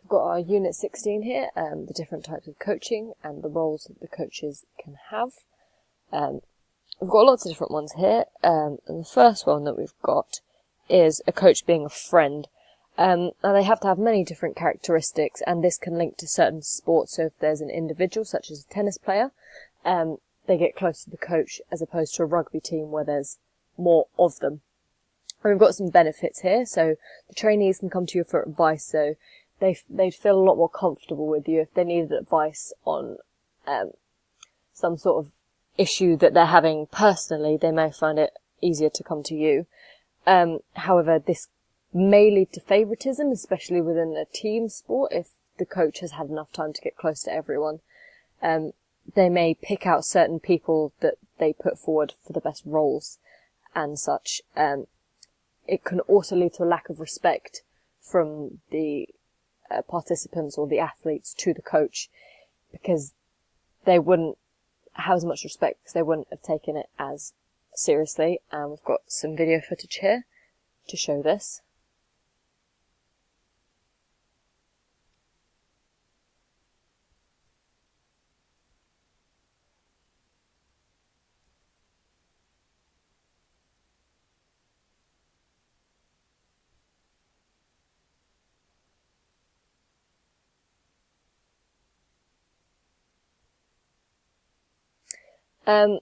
we've got our Unit 16 here, the different types of coaching and the roles that the coaches can have. We've got lots of different ones here, and the first one that we've got is a coach being a friend. Now they have to have many different characteristics, and this can link to certain sports. So if there's an individual, such as a tennis player, they get close to the coach, as opposed to a rugby team where there's more of them. And we've got some benefits here. So the trainees can come to you for advice, so they'd feel a lot more comfortable with you if they needed advice on some sort of issue that they're having personally. They may find it easier to come to you. However, this may lead to favouritism, especially within a team sport. If the coach has had enough time to get close to everyone, they may pick out certain people that they put forward for the best roles and such. It can also lead to a lack of respect from the participants or the athletes to the coach, because they wouldn't have as much respect, because they wouldn't have taken it as seriously. And we've got some video footage here to show this. And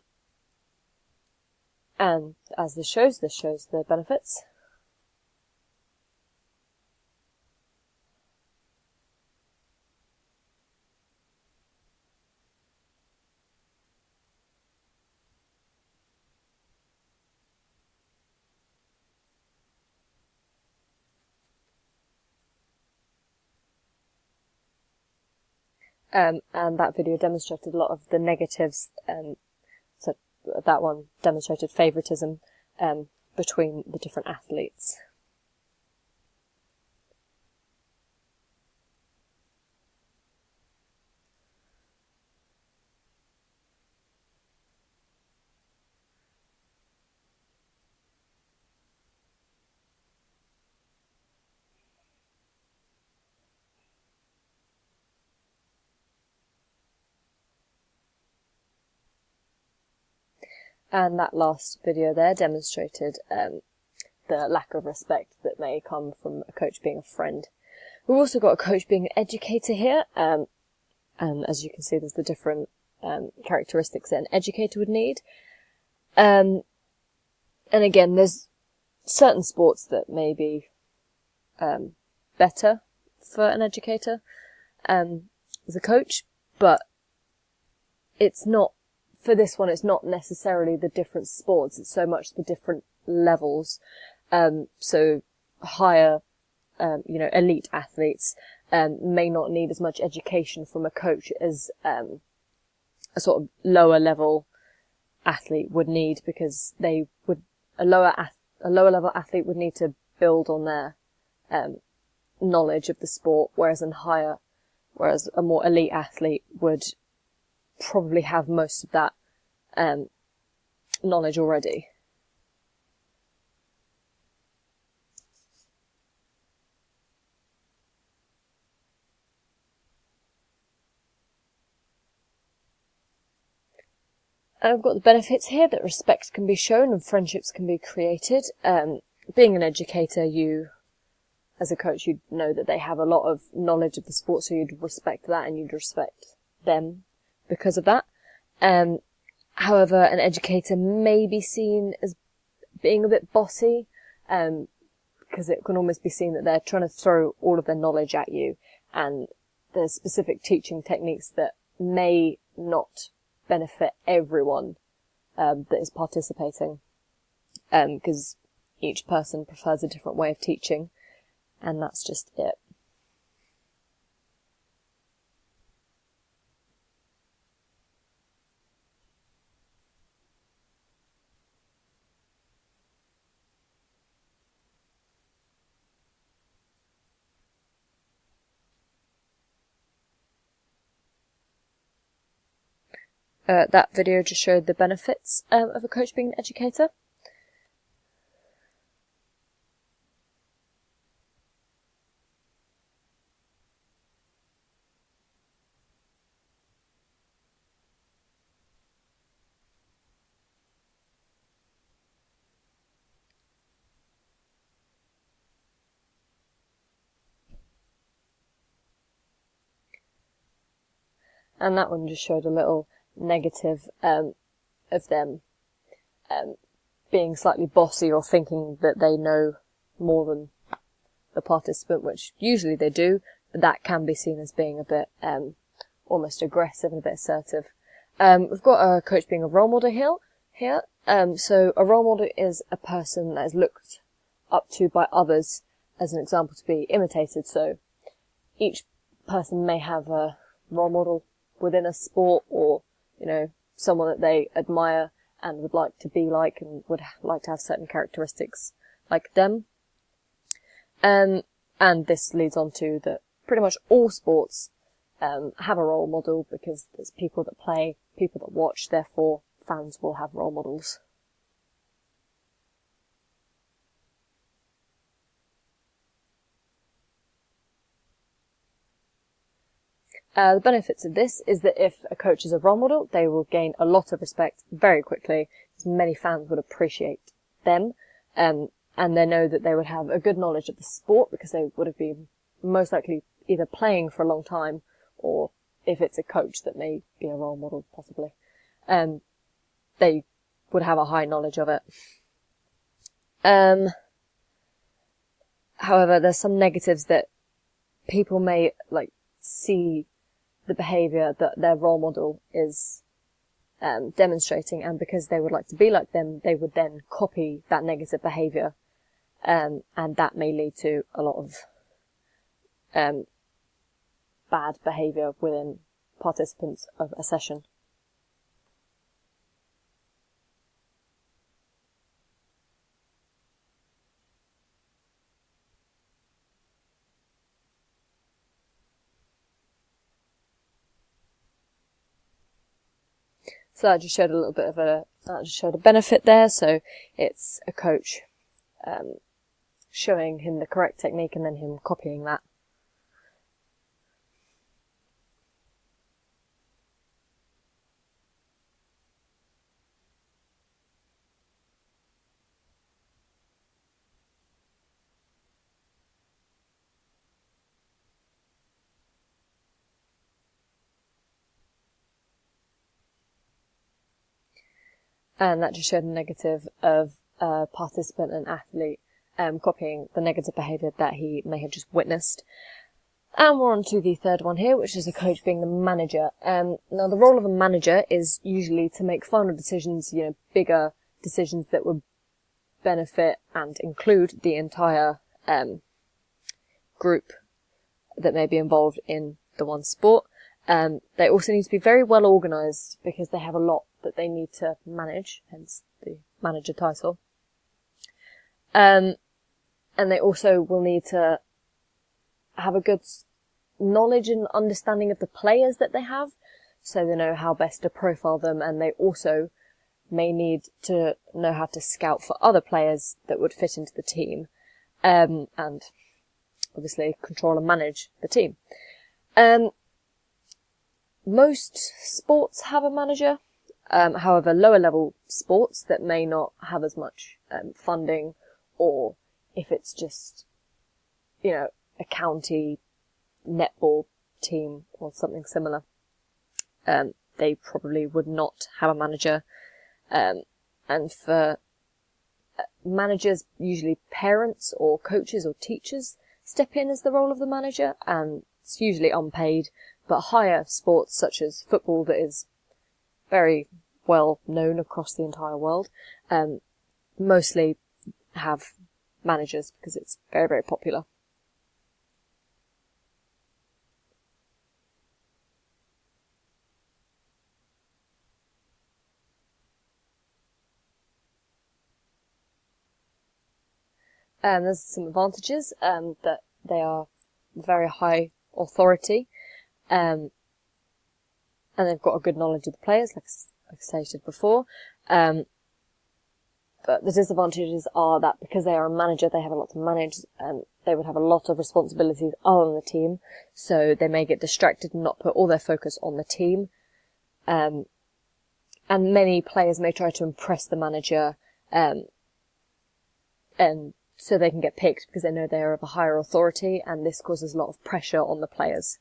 as this shows the benefits. And that video demonstrated a lot of the negatives, so that one demonstrated favouritism between the different athletes. And that last video there demonstrated the lack of respect that may come from a coach being a friend. We've also got a coach being an educator here, and as you can see, there's the different characteristics that an educator would need. And again, there's certain sports that may be better for an educator as a coach, but it's not. For this one, it's not necessarily the different sports, it's so much the different levels. So higher, elite athletes may not need as much education from a coach as a sort of lower level athlete would need, because a lower level athlete would need to build on their knowledge of the sport, whereas a more elite athlete would probably have most of that knowledge already. I've got the benefits here, that respect can be shown and friendships can be created. Being an educator, you, as a coach, you'd know that they have a lot of knowledge of the sport, so you'd respect that and you'd respect them because of that. However, an educator may be seen as being a bit bossy, because it can almost be seen that they're trying to throw all of their knowledge at you, and there's specific teaching techniques that may not benefit everyone that is participating, because each person prefers a different way of teaching, and that's just it. That video just showed the benefits of a coach being an educator. And that one just showed a little negative of them being slightly bossy or thinking that they know more than the participant, which usually they do, but that can be seen as being a bit almost aggressive and a bit assertive. We've got a coach being a role model here. So a role model is a person that is looked up to by others as an example to be imitated. So each person may have a role model within a sport, or, you know, someone that they admire and would like to be like and would like to have certain characteristics like them. And this leads on to that pretty much all sports have a role model, because there's people that play, people that watch, therefore fans will have role models. The benefits of this is that if a coach is a role model, they will gain a lot of respect very quickly, as many fans would appreciate them, and they know that they would have a good knowledge of the sport, because they would have been most likely either playing for a long time, or if it's a coach that may be a role model, possibly, they would have a high knowledge of it. However, there's some negatives that people may see the behaviour that their role model is demonstrating, and because they would like to be like them, they would then copy that negative behaviour, and that may lead to a lot of bad behaviour within participants of a session. So that just showed a little bit of that just showed a benefit there. So it's a coach showing him the correct technique and then him copying that. And that just showed a negative of a participant and athlete copying the negative behaviour that he may have just witnessed. And we're on to the third one here, which is a coach being the manager. Now, the role of a manager is usually to make final decisions, bigger decisions that would benefit and include the entire group that may be involved in the one sport. They also need to be very well organised, because they have a lot that they need to manage, hence the manager title. And they also will need to have a good knowledge and understanding of the players that they have, so they know how best to profile them, and they also may need to know how to scout for other players that would fit into the team, and obviously control and manage the team. Most sports have a manager. However, lower level sports that may not have as much funding, or if it's just, a county netball team or something similar, they probably would not have a manager. And for managers, usually parents or coaches or teachers step in as the role of the manager, and it's usually unpaid. But higher sports such as football, that is very well known across the entire world, mostly have managers, because it's very, very popular. There's some advantages, that they are very high authority, and they've got a good knowledge of the players, like I stated before. But the disadvantages are that because they are a manager, they have a lot to manage, and they would have a lot of responsibilities on the team, so they may get distracted and not put all their focus on the team. And many players may try to impress the manager, and so they can get picked because they know they are of a higher authority, and this causes a lot of pressure on the players.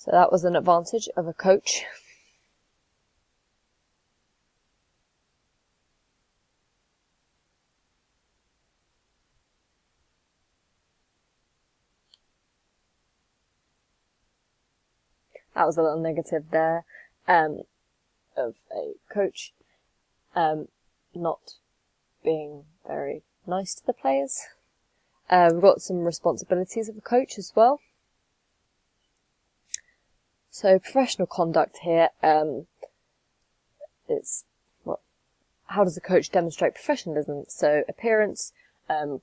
So that was an advantage of a coach. That was a little negative there, of a coach, not being very nice to the players. We've got some responsibilities of a coach as well. So professional conduct here, it's how does a coach demonstrate professionalism? So appearance,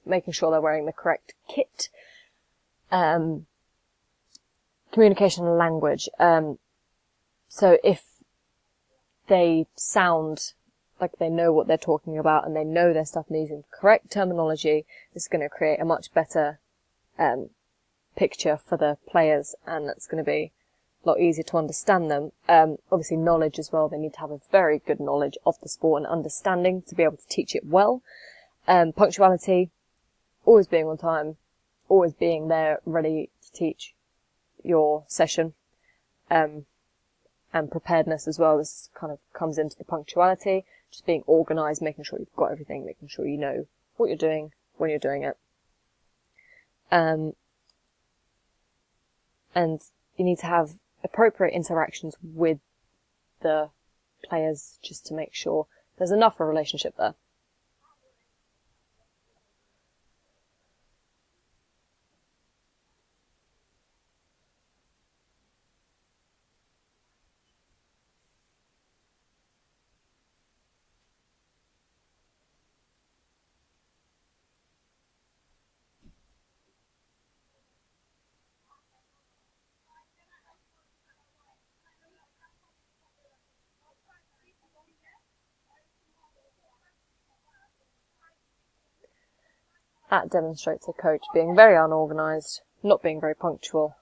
making sure they're wearing the correct kit, communication and language. So if they sound like they know what they're talking about and they know their stuff and using correct terminology, it's going to create a much better picture for the players, and it's going to be a lot easier to understand them. Obviously knowledge as well. They need to have a very good knowledge of the sport and understanding to be able to teach it well. Punctuality, always being on time, always being there ready to teach your session. And preparedness as well. This kind of comes into the punctuality, just being organised, making sure you've got everything, making sure you know what you're doing when you're doing it. And you need to have appropriate interactions with the players just to make sure there's enough of a relationship there. That demonstrates a coach being very unorganised, not being very punctual,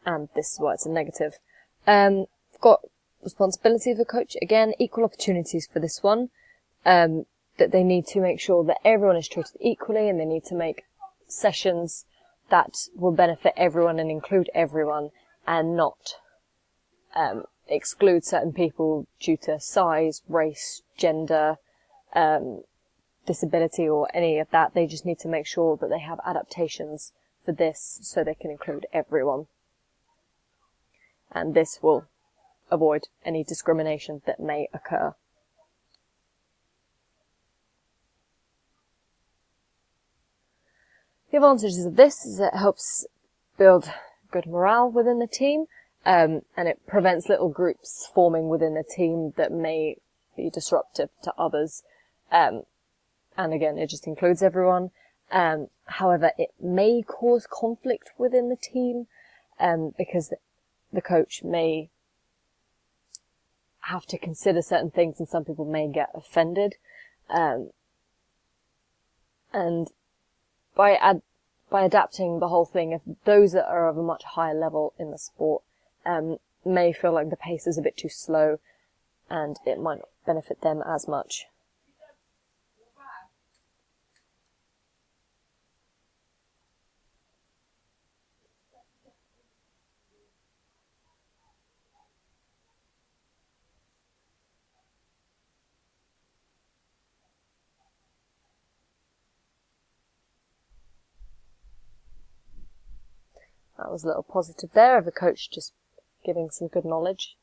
and this is why it's a negative. We've got responsibility of a coach, again, equal opportunities for this one, that they need to make sure that everyone is treated equally, and they need to make sessions that will benefit everyone and include everyone, and not exclude certain people due to size, race, gender, disability or any of that. They just need to make sure that they have adaptations for this so they can include everyone. And this will avoid any discrimination that may occur. The advantages of this is it helps build good morale within the team, and it prevents little groups forming within the team that may be disruptive to others. And again, it just includes everyone. However, it may cause conflict within the team, because the coach may have to consider certain things and some people may get offended. And by adapting the whole thing, if those that are of a much higher level in the sport, may feel like the pace is a bit too slow and it might not benefit them as much. That was a little positive there of a coach just giving some good knowledge